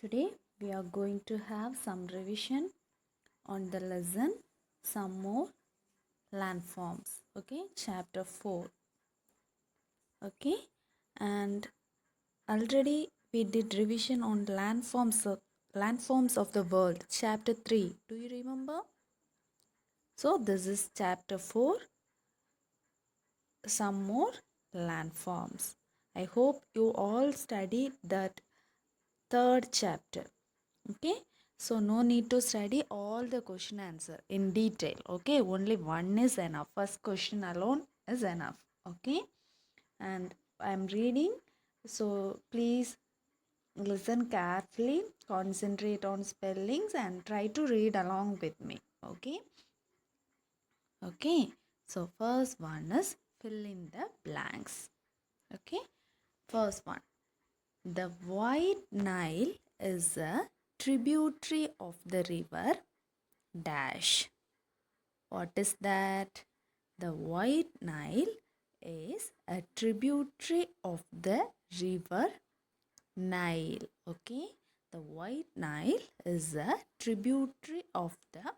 Today we are going to have some revision on the lesson, some more landforms. Okay, chapter 4. Okay, and already we did revision on landforms of the world, chapter 3. Do you remember? So this is chapter 4, some more landforms. I hope you all studied that third chapter. Okay, so no need to study all the question answer in detail. Okay, only one is enough. First question alone is enough. Okay, and I am reading, so please listen carefully, concentrate on spellings and try to read along with me. Okay, so first one is fill in the blanks. Okay, first one, the White Nile is a tributary of the river dash. What is that? The White Nile is a tributary of the river Nile. Okay, the White Nile is a tributary of the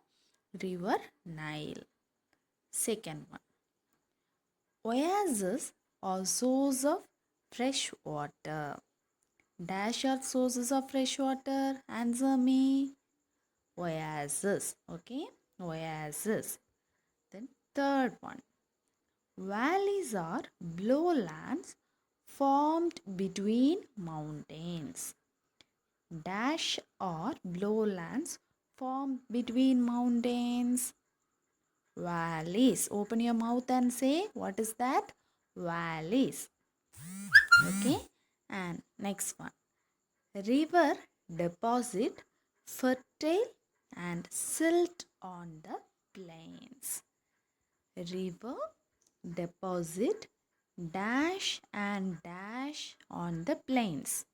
river Nile. Second one, oases are source of fresh water. Dash are sources of fresh water. Answer me. Oasis. Okay, oasis. Then third one, valleys are lowlands formed between mountains. Dash are lowlands formed between mountains. Valleys. Open your mouth and say, what is that? Valleys. Okay, and next one, river deposit fertile and silt on the plains. River deposit dash and dash on the plains.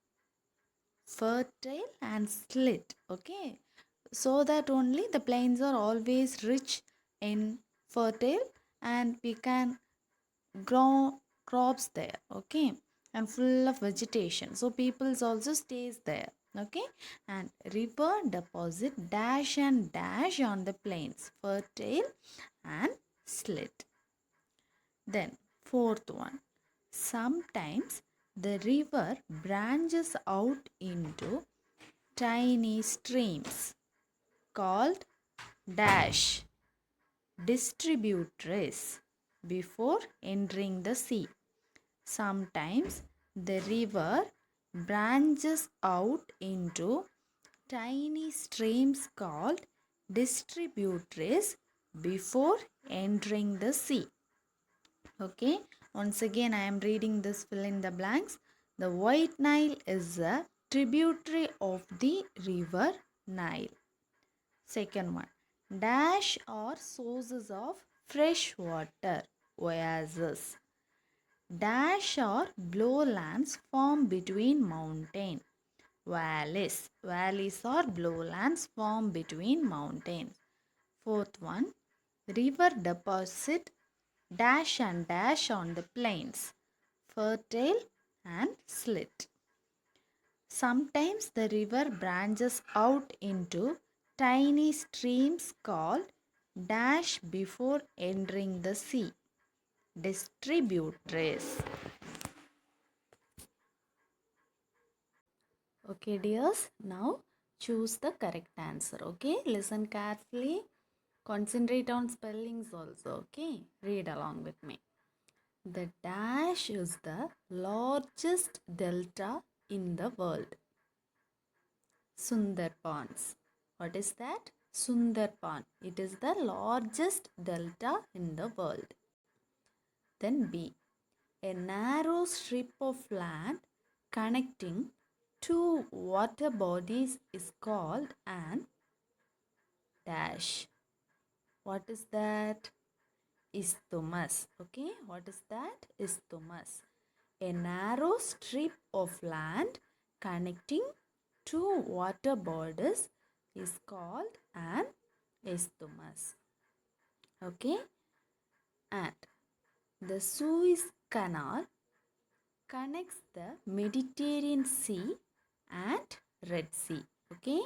Fertile and silt. Okay, so that only the plains are always rich in fertile and we can grow crops there. Okay, and full of vegetation, so peoples also stays there. Okay, and river deposit dash and dash on the plains, fertile and slit. Then fourth one, sometimes the river branches out into tiny streams called dash distributaries before entering the sea. Sometimes the river branches out into tiny streams called distributaries before entering the sea. Okay, once again I am reading this, fill in the blanks. The White Nile is a tributary of the river Nile. Second one, dash are sources of fresh water, oases. Dash are lowlands formed between mountain. Valleys. Valleys are lowlands formed between mountains. Fourth one, river deposit dash and dash on the plains. Fertile and slit. Sometimes the river branches out into tiny streams called dash before entering the sea. Distributaries. Okay, dears, now choose the correct answer. Okay, listen carefully. Concentrate on spellings also. Okay, read along with me. The dash is the largest delta in the world. Sundarbans. What is that? Sundarban. It is the largest delta in the world. Then B. A narrow strip of land connecting two water bodies is called an dash. What is that? Isthmus. Okay, what is that? Isthmus. A narrow strip of land connecting two water bodies is called an isthmus. Okay, and the Suez Canal connects the Mediterranean Sea and Red Sea. Okay,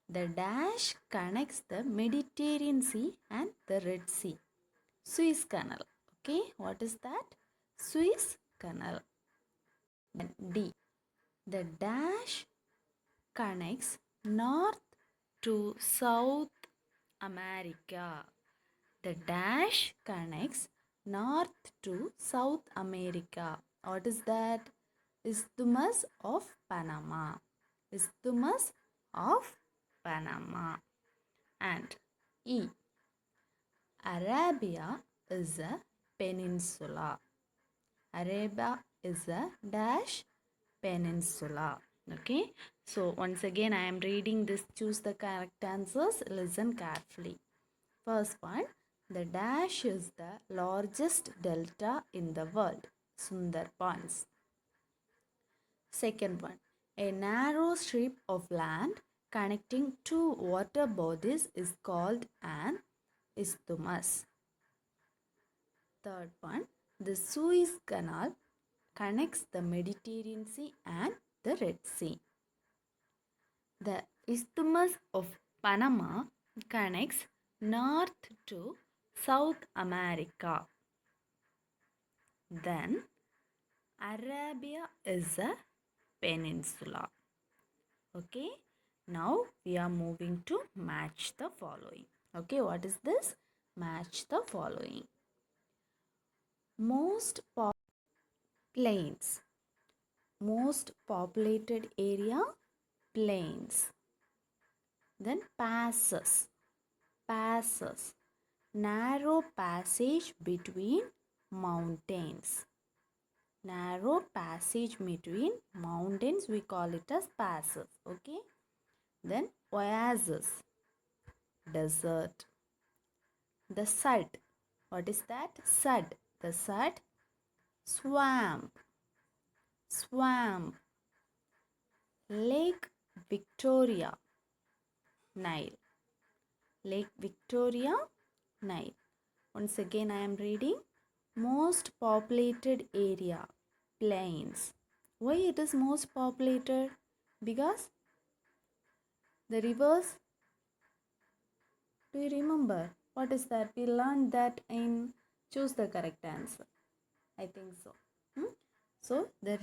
the dash connects the Mediterranean Sea and the Red Sea. Suez Canal. Okay, what is that? Suez Canal. Then D. The dash connects North to South America. The dash connects North to South America. What is that? Isthmus of Panama. Isthmus of Panama. And E. Arabia is a peninsula. Arabia is a dash peninsula. Okay. So once again I am reading this. Choose the correct answers. Listen carefully. First one. The dash is the largest delta in the world. Sundarbans. Second one. A narrow strip of land connecting two water bodies is called an isthmus. Third one. The Suez Canal connects the Mediterranean Sea and the Red Sea. The Isthmus of Panama connects North to South America. Then Arabia is a peninsula. Okay, now we are moving to match the following. Okay, what is this? Match the following. Plains. Most populated area, plains. Then passes. Narrow passage between mountains. Narrow passage between mountains, we call it as passes. Okay. Then oasis. Desert. The sud. What is that? Sud. The sud. Swamp. Lake Victoria. Nile. Lake Victoria, Nile. Once again I am reading. Most populated area, plains. Why it is most populated? Because the rivers. Do you remember? What is that? We learned that in choose the correct answer. I think so. So the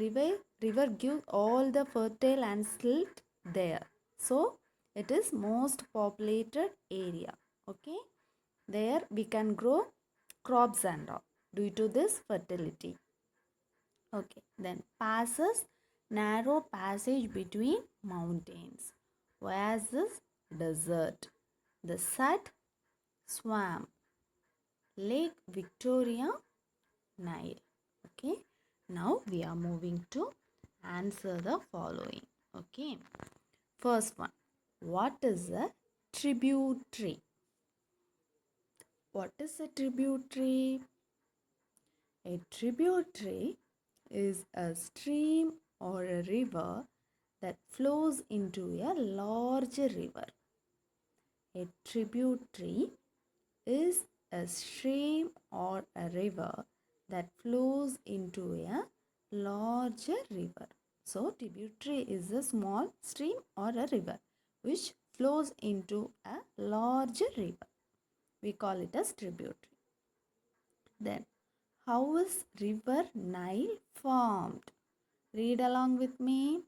river gives all the fertile and silt there. So it is most populated area. Okay. There we can grow crops and all due to this fertility. Okay. Then passes, narrow passage between mountains. Oasis, desert. The sud, swamp. Lake Victoria, Nile. Okay. Now we are moving to answer the following. Okay. First one. What is a tributary? What is a tributary? A tributary is a stream or a river that flows into a larger river. A tributary is a stream or a river that flows into a larger river. So, tributary is a small stream or a river which flows into a larger river. We call it as tributary. Then, how is river Nile formed? Read along with me.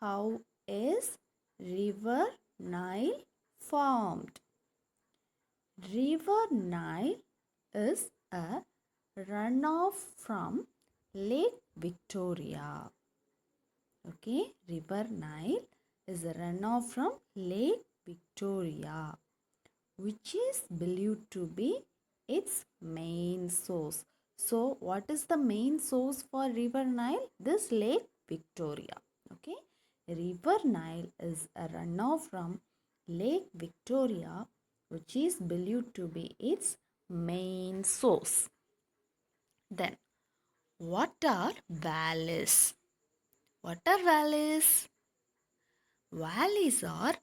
How is river Nile formed? River Nile is a runoff from Lake Victoria. Okay, River Nile is a runoff from Lake Victoria, which is believed to be its main source. So, what is the main source for River Nile? This Lake Victoria. Okay, River Nile is a runoff from Lake Victoria, which is believed to be its main source. Then, what are valleys? What are valleys? Valleys are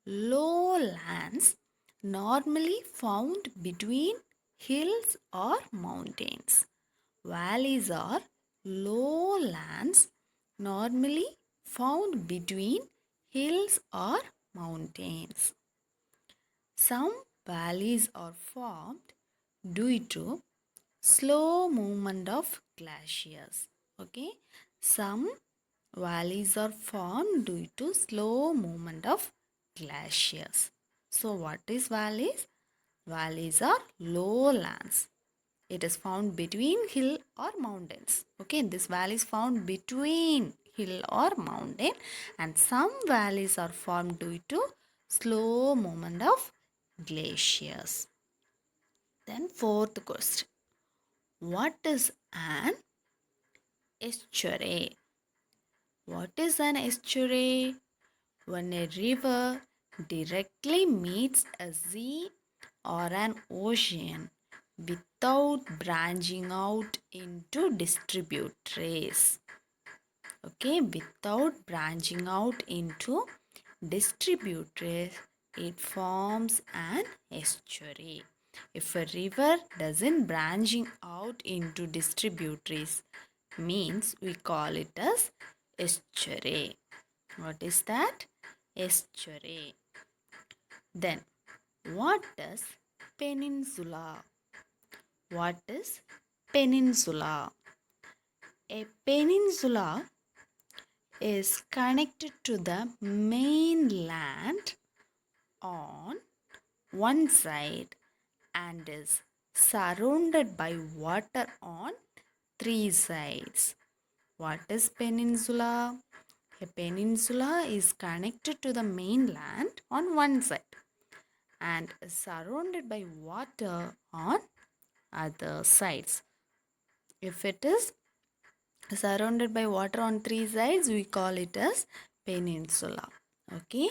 lowlands normally found between hills or mountains. Valleys are lowlands normally found between hills or mountains. Some valleys are formed due to slow movement of glaciers. Okay, some valleys are formed due to slow movement of glaciers. So what is valleys? Valleys are lowlands. It is found between hill or mountains. Okay, this valley is found between hill or mountain, and some valleys are formed due to slow movement of glaciers. Then fourth question. What is an estuary? What is an estuary? When a river directly meets a sea or an ocean without branching out into distributaries. Okay, without branching out into distributaries, it forms an estuary. If a river doesn't branching out into distributaries, means we call it as estuary. What is that? Estuary. Then, what is peninsula? What is peninsula? A peninsula is connected to the mainland on one side and is surrounded by water on three sides. What is peninsula? A peninsula is connected to the mainland on one side and is surrounded by water on other sides. If it is surrounded by water on three sides, we call it as peninsula. Okay,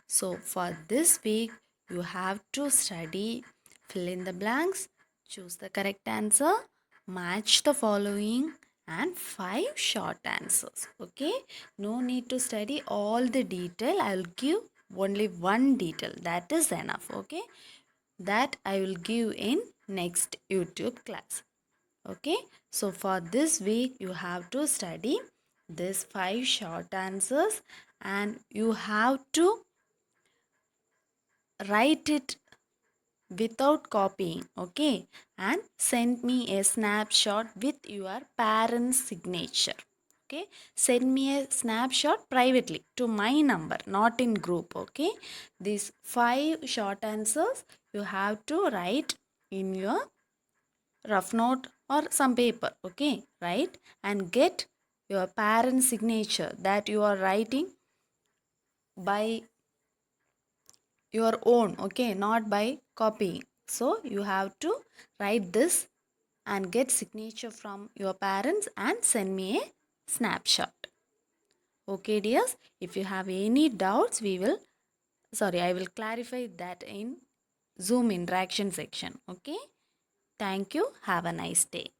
so for this week you have to study, fill in the blanks, choose the correct answer, match the following, and 5 short answers. Okay, no need to study all the detail. I will give only one detail, that is enough. Okay, that I will give in next YouTube class. Okay, so for this week you have to study this 5 short answers and you have to write it without copying. Okay, and send me a snapshot with your parent's signature. Okay, send me a snapshot privately to my number, not in group. Okay, these 5 short answers you have to write in your rough note or some paper. Okay, right, and get your parent's signature that you are writing by your own. Okay, not by copying. So you have to write this and get signature from your parents and send me a snapshot. Okay dears, if you have any doubts, I will clarify that in Zoom interaction section. Okay, thank you, have a nice day.